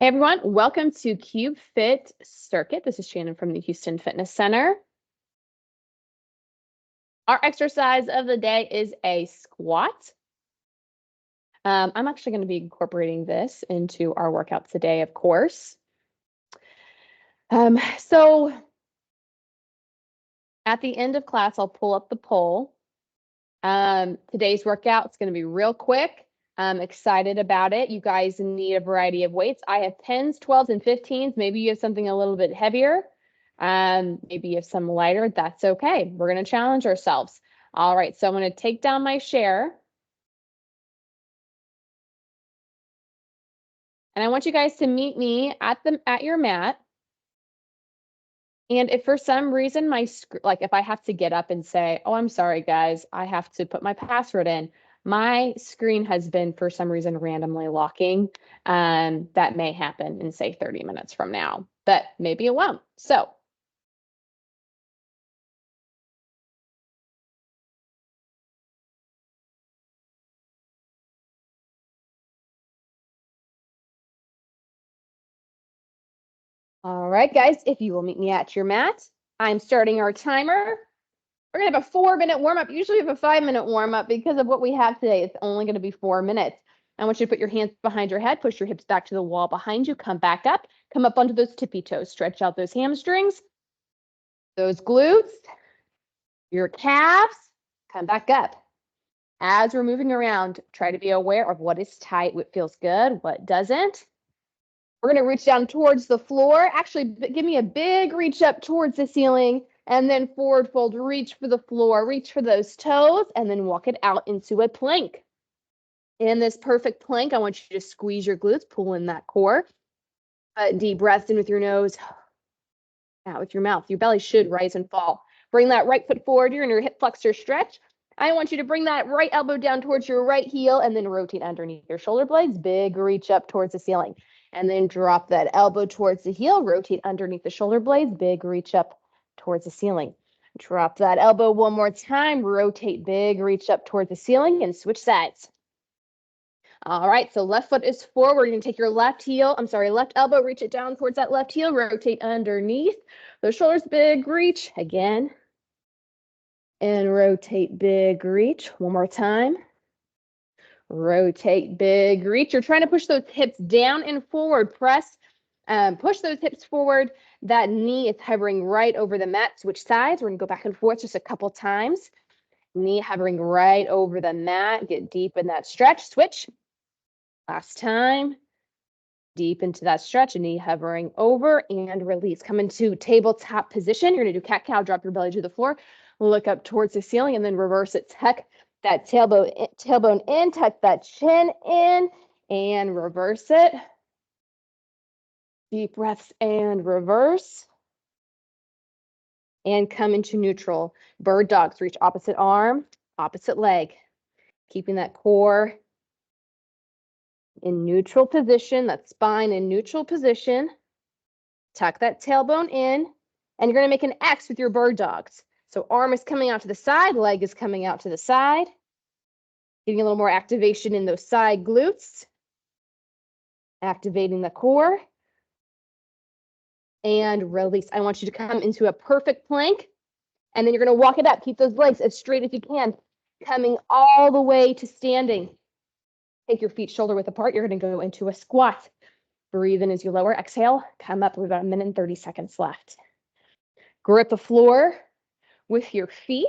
Hey everyone, welcome to Cube Fit Circuit. This is Shannon from the Houston Fitness Center. Our exercise of the day is a squat. I'm actually going to be incorporating this into our workout today, of course. So at the end of class, I'll pull up the poll. Today's workout is going to be real quick. I'm excited about it. You guys need a variety of weights. I have 10s, 12s, and 15s. Maybe you have something a little bit heavier. Maybe you have some lighter. That's okay. We're going to challenge ourselves. All right, so I'm going to take down my share. And I want you guys to meet me at your mat. And if for some reason if I have to get up and say, oh, I'm sorry, guys, I have to put my password in. My screen has been, for some reason, randomly locking. That may happen in, say, 30 minutes from now, but maybe it won't. So all right, guys, if you will meet me at your mat, I'm starting our timer. We're going to have a 4-minute warm-up. Usually we have a 5-minute warm-up because of what we have today. It's only going to be 4 minutes. I want you to put your hands behind your head, push your hips back to the wall behind you, come back up, come up onto those tippy toes, stretch out those hamstrings, those glutes, your calves, come back up. As we're moving around, try to be aware of what is tight, what feels good, what doesn't. We're going to reach down towards the floor. Actually, give me a big reach up towards the ceiling and then forward fold, reach for the floor, reach for those toes, and then walk it out into a plank. In this perfect plank, I want you to squeeze your glutes, pull in that core. Deep breaths in with your nose, out with your mouth. Your belly should rise and fall. Bring that right foot forward here in your hip flexor stretch. I want you to bring that right elbow down towards your right heel and then rotate underneath your shoulder blades. Big reach up towards the ceiling. And then drop that elbow towards the heel, rotate underneath the shoulder blades, big reach up towards the ceiling. Drop that elbow one more time, rotate, big reach up towards the ceiling, and switch sides. All right, so left foot is forward. You're going to take your left elbow, reach it down towards that left heel, rotate underneath. Those shoulders, big reach. Again. And rotate, big reach. One more time. Rotate, big reach. You're trying to push those hips down and forward. Press, push those hips forward. That knee is hovering right over the mat. Switch sides. We're going to go back and forth just a couple times. Knee hovering right over the mat. Get deep in that stretch. Switch. Last time. Deep into that stretch. Knee hovering over and release. Come into tabletop position. You're going to do cat-cow. Drop your belly to the floor. Look up towards the ceiling and then reverse it. Tuck that tailbone in, tuck that chin in, and reverse it. Deep breaths and reverse. And come into neutral. Bird dogs, reach opposite arm, opposite leg. Keeping that core in neutral position, that spine in neutral position. Tuck that tailbone in, and you're going to make an X with your bird dogs. So arm is coming out to the side, leg is coming out to the side. Getting a little more activation in those side glutes. Activating the core. And release. I want you to come into a perfect plank. And then you're going to walk it up. Keep those legs as straight as you can. Coming all the way to standing. Take your feet shoulder width apart. You're going to go into a squat. Breathe in as you lower. Exhale. Come up. We've got 1 minute and 30 seconds left. Grip the floor with your feet.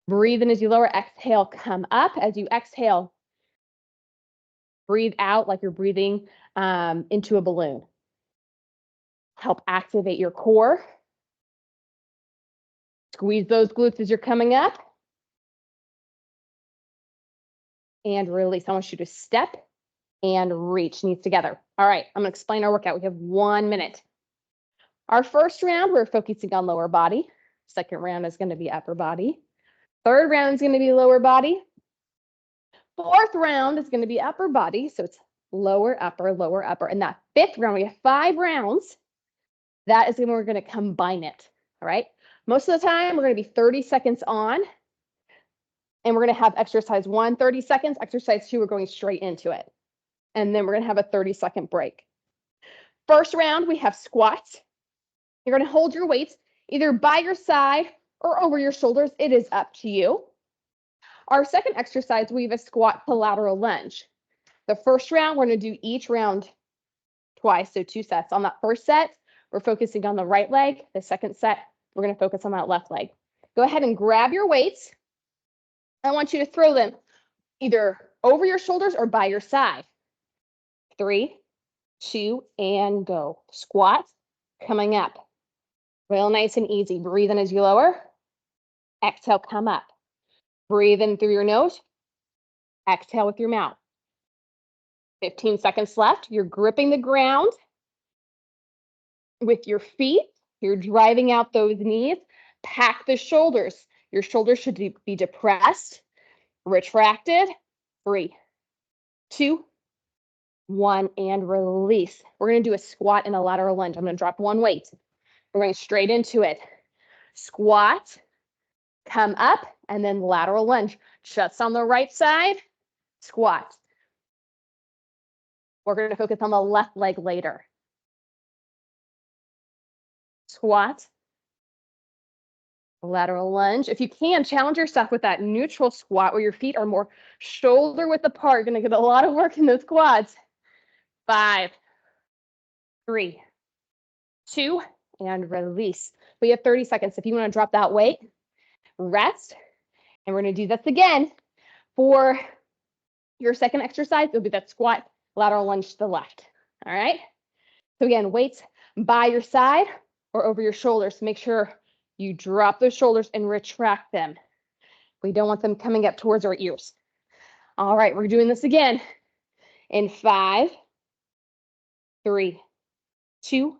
Breathe in as you lower. Exhale. Come up. As you exhale, breathe out like you're breathing into a balloon. Help activate your core. Squeeze those glutes as you're coming up. And release. I want you to step and reach, knees together. All right, I'm going to explain our workout. We have 1 minute. Our first round, we're focusing on lower body. Second round is going to be upper body. Third round is going to be lower body. Fourth round is going to be upper body. So it's lower, upper, lower, upper. And that fifth round, we have 5 rounds. That is when we're going to combine it. All right. Most of the time, we're going to be 30 seconds on. And we're going to have exercise 1, 30 seconds. Exercise 2, we're going straight into it. and then we're going to have a 30-second break. First round, we have squats. You're going to hold your weights either by your side or over your shoulders. It is up to you. Our second exercise, we have a squat to lateral lunge. The first round, we're going to do each round twice, so 2 sets. On that first set, we're focusing on the right leg. The second set, we're going to focus on that left leg. Go ahead and grab your weights. I want you to throw them either over your shoulders or by your side. 3, 2, and go. Squat, coming up. Real nice and easy. Breathe in as you lower. Exhale, come up. Breathe in through your nose. Exhale with your mouth. 15 seconds left. You're gripping the ground with your feet. You're driving out those knees. Pack the shoulders. Your shoulders should be depressed, retracted. 3, 2, 1, and release. We're going to do a squat and a lateral lunge. I'm going to drop one weight. We're going straight into it. Squat, come up, and then lateral lunge. Just on the right side, squat. We're going to focus on the left leg later. Squat, lateral lunge. If you can, challenge yourself with that neutral squat where your feet are more shoulder width apart. You're going to get a lot of work in those quads. 5, 3, 2, and release. We have 30 seconds. If you want to drop that weight, rest. And we're going to do this again. For your second exercise, it'll be that squat, lateral lunge to the left. All right? So again, weights by your side or over your shoulders. Make sure you drop those shoulders and retract them. We don't want them coming up towards our ears. All right, we're doing this again. In 5, 3, 2,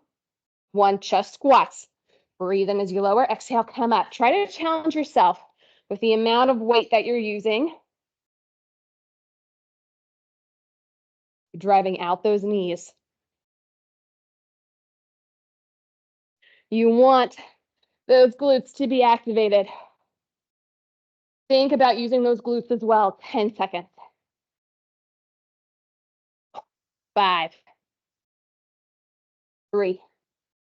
1, chest squats. Breathe in as you lower. Exhale, come up. Try to challenge yourself with the amount of weight that you're using. Driving out those knees. You want those glutes to be activated. Think about using those glutes as well. 10 seconds. 5, 3,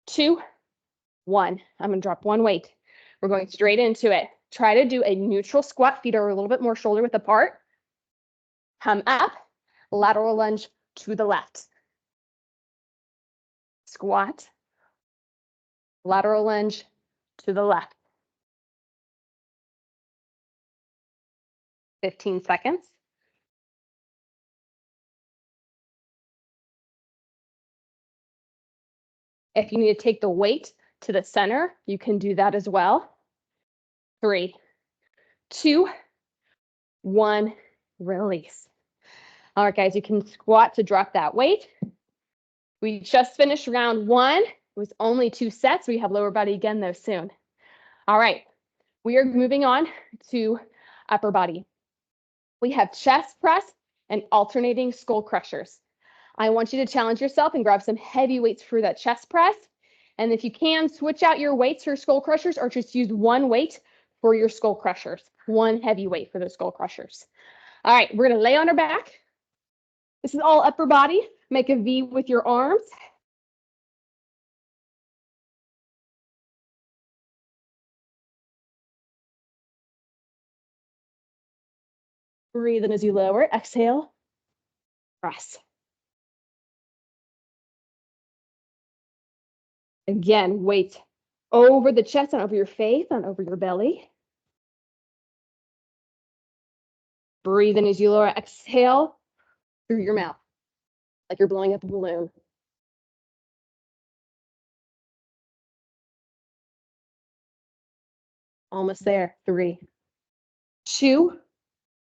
2, 1. I'm going to drop one weight. We're going straight into it. Try to do a neutral squat. Feet are a little bit more shoulder width apart. Come up. Lateral lunge to the left. Squat. Lateral lunge to the left. 15 seconds. If you need to take the weight to the center, you can do that as well. 3, 2, 1, release. All right, guys, you can squat to drop that weight. We just finished round 1. It was only 2 sets. We have lower body again, though, soon. All right, we are moving on to upper body. We have chest press and alternating skull crushers. I want you to challenge yourself and grab some heavy weights for that chest press. And if you can, switch out your weights for skull crushers or just use one weight for your skull crushers. One heavy weight for those skull crushers. All right, we're going to lay on our back. This is all upper body. Make a V with your arms. Breathe in as you lower. Exhale. Press. Again, weight over the chest and over your face and over your belly. Breathe in as you lower. Exhale through your mouth, like you're blowing up a balloon. Almost there. 3, 2,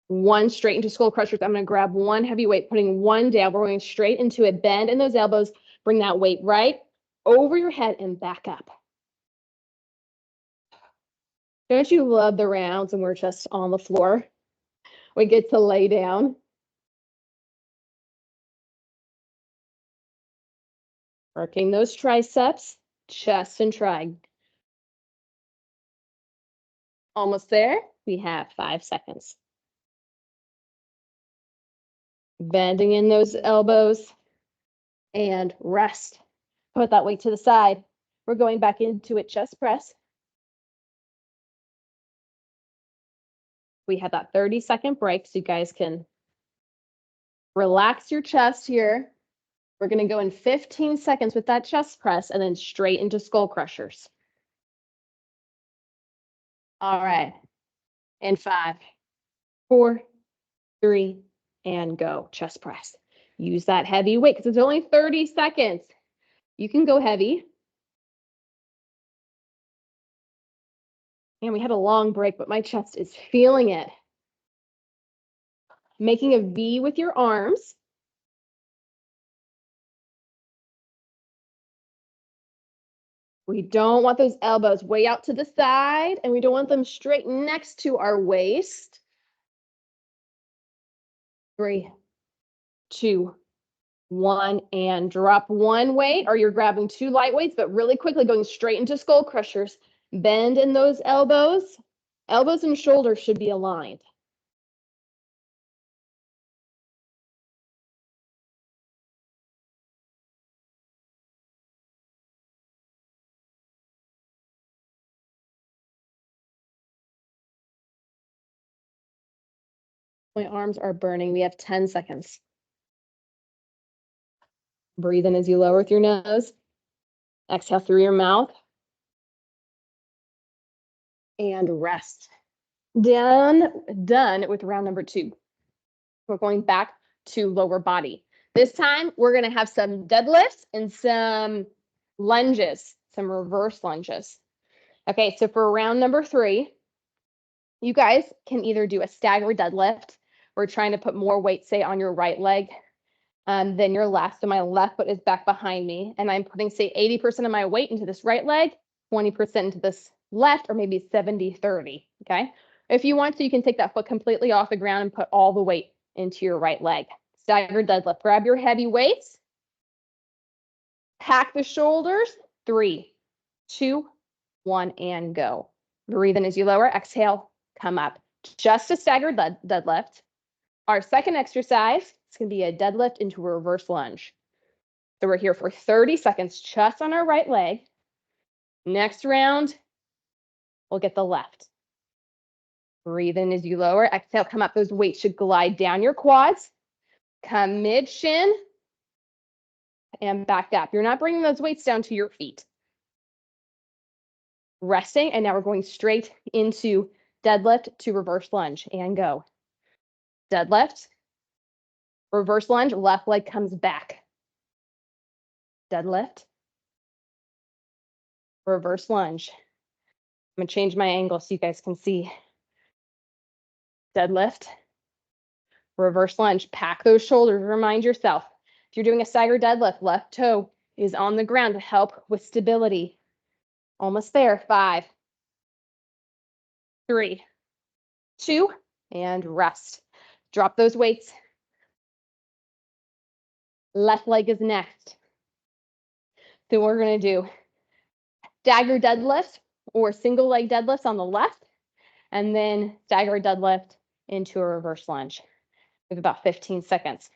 1. Straight into skull crushers. I'm going to grab one heavy weight, putting one down. We're going straight into it. Bend in those elbows. Bring that weight right over your head and back up. Don't you love the rounds when we're just on the floor? We get to lay down. Working those triceps, chest and tri. Almost there. We have 5 seconds. Bending in those elbows and rest. Put that weight to the side. We're going back into it, chest press. We have that 30-second break so you guys can relax your chest here. We're going to go in 15 seconds with that chest press and then straight into skull crushers. All right. In 5, 4, 3, and go. Chest press. Use that heavy weight because it's only 30 seconds. You can go heavy. And we had a long break, but my chest is feeling it. Making a V with your arms. We don't want those elbows way out to the side, and we don't want them straight next to our waist. 3, 2, 1, and drop one weight, or you're grabbing 2 light weights, but really quickly going straight into skull crushers. Bend in those elbows. Elbows and shoulders should be aligned. My arms are burning. We have 10 seconds. Breathe in as you lower with your nose. Exhale through your mouth. And rest. Done with round number 2. We're going back to lower body. This time, we're going to have some deadlifts and some lunges, some reverse lunges. Okay, so for round number 3, you guys can either do a staggered deadlift. We're trying to put more weight, say, on your right leg than your left. So my left foot is back behind me, and I'm putting, say, 80% of my weight into this right leg, 20% into this left, or maybe 70-30, okay? If you want to, you can take that foot completely off the ground and put all the weight into your right leg. Staggered deadlift. Grab your heavy weights. Pack the shoulders. 3, 2, 1, and go. Breathe in as you lower. Exhale, come up. Just a staggered deadlift. Our second exercise is going to be a deadlift into a reverse lunge. So we're here for 30 seconds just on our right leg. Next round, we'll get the left. Breathe in as you lower. Exhale, come up. Those weights should glide down your quads. Come mid-shin and back up. You're not bringing those weights down to your feet. Resting, and now we're going straight into deadlift to reverse lunge and go. Deadlift, reverse lunge, left leg comes back. Deadlift, reverse lunge. I'm going to change my angle so you guys can see. Deadlift, reverse lunge. Pack those shoulders. Remind yourself, if you're doing a staggered deadlift, left toe is on the ground to help with stability. Almost there. 5, 3, 2, and rest. Drop those weights. Left leg is next. So we're going to do staggered deadlift or single leg deadlifts on the left, and then staggered deadlift into a reverse lunge. We have about 15 seconds.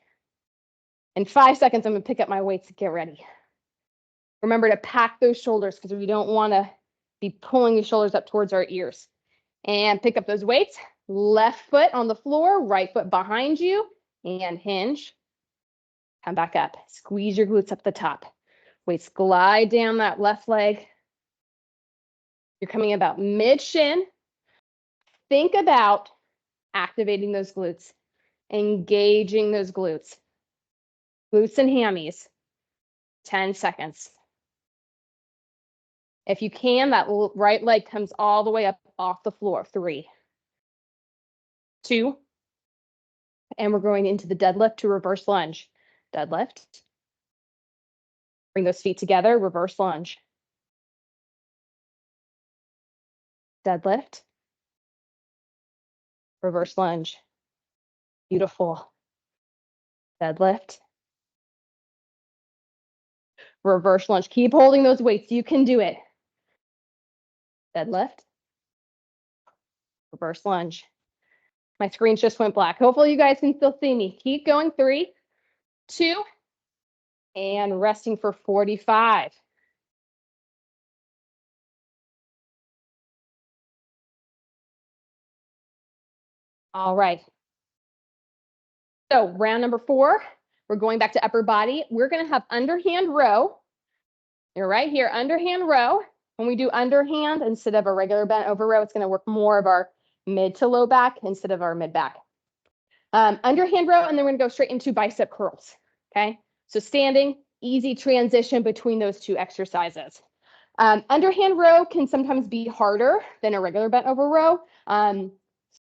In 5 seconds, I'm going to pick up my weights to get ready. Remember to pack those shoulders because we don't want to be pulling the shoulders up towards our ears. And pick up those weights. Left foot on the floor, right foot behind you, and hinge. Come back up. Squeeze your glutes up the top. Weights glide down that left leg. You're coming about mid-shin. Think about activating those glutes, engaging those glutes. Glutes and hammies. 10 seconds. If you can, that right leg comes all the way up off the floor. 3, 2, and we're going into the deadlift to reverse lunge. Deadlift. Bring those feet together, reverse lunge. Deadlift. Reverse lunge. Beautiful. Deadlift. Reverse lunge. Keep holding those weights. You can do it. Deadlift. Reverse lunge. My screen just went black. Hopefully you guys can still see me. Keep going. 3, 2, and resting for 45. All right. So round number 4, we're going back to upper body. We're going to have underhand row. You're right here, underhand row. When we do underhand instead of a regular bent over row, it's going to work more of our mid to low back instead of our mid back. Underhand row, and then we're going to go straight into bicep curls. Okay, so standing, easy transition between those two exercises. Underhand row can sometimes be harder than a regular bent over row.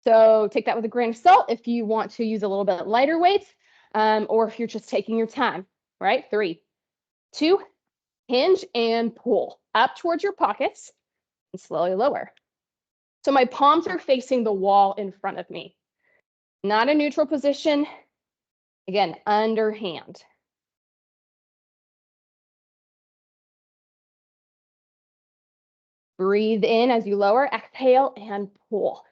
So take that with a grain of salt if you want to use a little bit lighter weights, or if you're just taking your time, right? 3, 2, hinge and pull up towards your pockets and slowly lower. So my palms are facing the wall in front of me. Not a neutral position. Again, underhand. Breathe in as you lower, exhale and pull.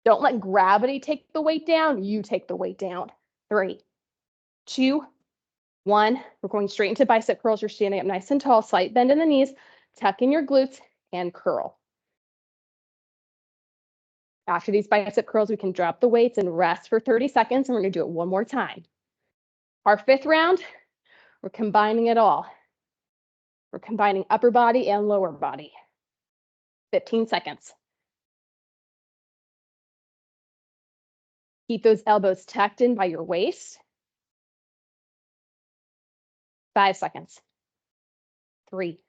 Don't let gravity take the weight down. You take the weight down. 3, 2, 1. We're going straight into bicep curls. You're standing up nice and tall, slight bend in the knees, tuck in your glutes and curl. After these bicep curls, we can drop the weights and rest for 30 seconds. And we're going to do it one more time. Our 5th round, we're combining it all. We're combining upper body and lower body. 15 seconds. Keep those elbows tucked in by your waist. 5 seconds. 3,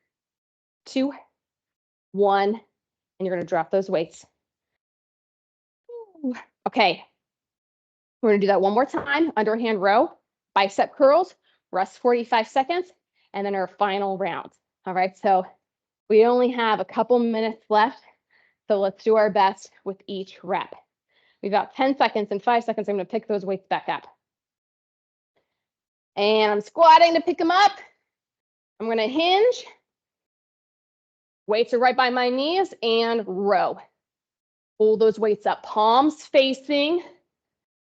2, 1. And you're going to drop those weights. Okay. We're going to do that one more time. Underhand row, bicep curls, rest 45 seconds, and then our final round. All right. So we only have a couple minutes left. So let's do our best with each rep. We've got 10 seconds and 5 seconds. I'm going to pick those weights back up. And I'm squatting to pick them up. I'm going to hinge. Weights are right by my knees and row. Pull those weights up, palms facing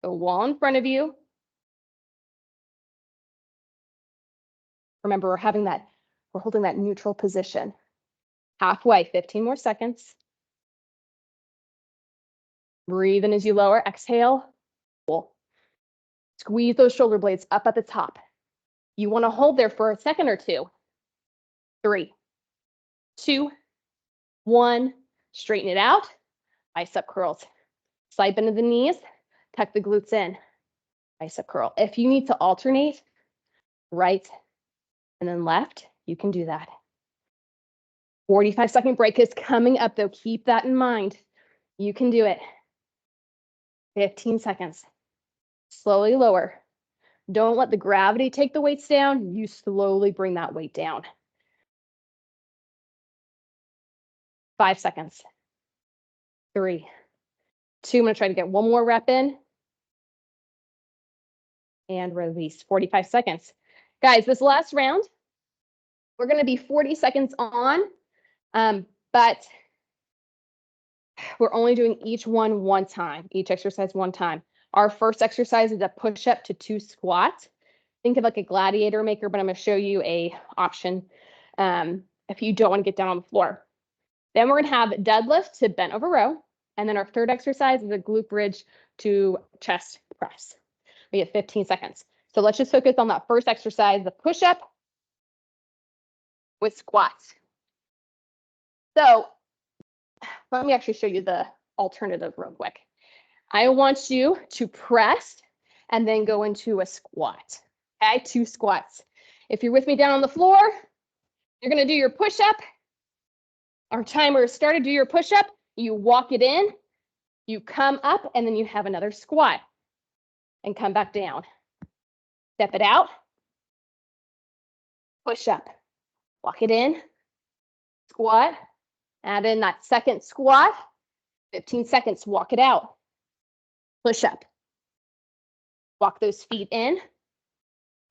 the wall in front of you. Remember, we're holding that neutral position. Halfway, 15 more seconds. Breathe in as you lower, exhale, pull. Squeeze those shoulder blades up at the top. You want to hold there for a second or two. 3, 2, 1, straighten it out. Bicep curls. Slide bend of the knees, tuck the glutes in. Bicep curl. If you need to alternate right and then left, you can do that. 45-second break is coming up though. Keep that in mind. You can do it. 15 seconds. Slowly lower. Don't let the gravity take the weights down. You slowly bring that weight down. 5 seconds. 3, 2. I'm going to try to get one more rep in. And release. 45 seconds. Guys, this last round, we're going to be 40 seconds on, but we're only doing each time, each exercise one time. Our first exercise is a push-up to 2 squats. Think of like a gladiator maker, but I'm going to show you a option if you don't want to get down on the floor. Then we're going to have deadlift to bent over row. And then our third exercise is a glute bridge to chest press. We have 15 seconds. So let's just focus on that first exercise, the push-up with squats. So let me actually show you the alternative real quick. I want you to press and then go into a squat. Okay, 2 squats. If you're with me down on the floor, you're going to do your push-up. Our timer is started. Do your push-up. You walk it in. You come up, and then you have another squat. And come back down. Step it out. Push up. Walk it in. Squat. Add in that second squat. 15 seconds. Walk it out. Push up. Walk those feet in.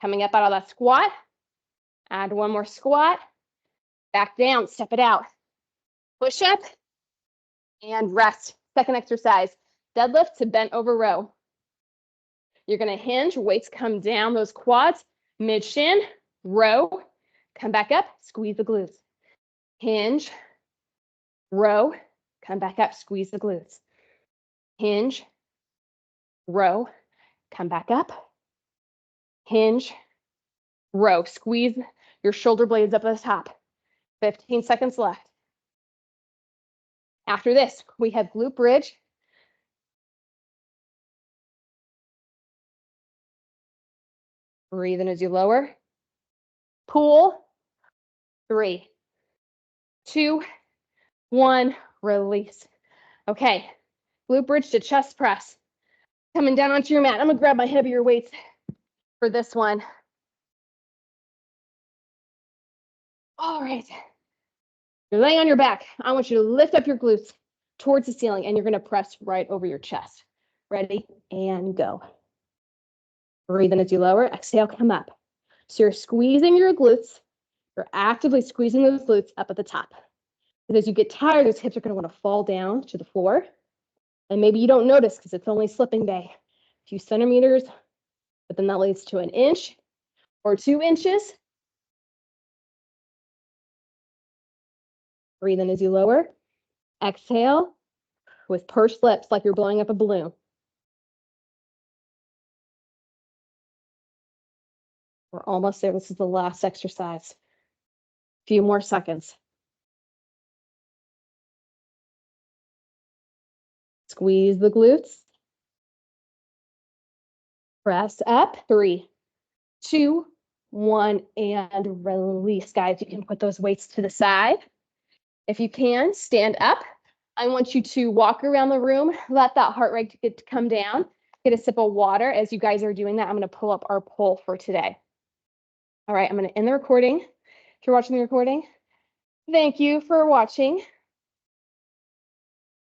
Coming up out of that squat. Add one more squat. Back down. Step it out. Push up. And rest. Second exercise. deadlift to bent over row. You're going to hinge, weights come down, those quads, mid shin, row, come back up, squeeze the glutes. Hinge, row, come back up, squeeze the glutes. Hinge, row, come back up. Hinge, row, squeeze your shoulder blades up at the top. 15 seconds left. After this, we have glute bridge. Breathe in as you lower. Pull. 3, 2, 1, release. Okay, glute bridge to chest press. Coming down onto your mat. I'm gonna grab my heavier weights for this one. All right. You're laying on your back. I want you to lift up your glutes towards the ceiling, and you're gonna press right over your chest. Ready, and go. Breathe in as you lower. Exhale, come up. So you're squeezing your glutes. You're actively squeezing those glutes up at the top. And as you get tired, those hips are gonna wanna fall down to the floor. And maybe you don't notice because it's only slipping day. A few centimeters, but then that leads to 1 inch or 2 inches. Breathe in as you lower. Exhale with pursed lips like you're blowing up a balloon. We're almost there. This is the last exercise. A few more seconds. Squeeze the glutes. Press up. 3, 2, 1, and release. Guys, you can put those weights to the side. If you can, stand up. I want you to walk around the room, let that heart rate come down, get a sip of water. As you guys are doing that, I'm going to pull up our poll for today. All right, I'm going to end the recording. If you're watching the recording, thank you for watching.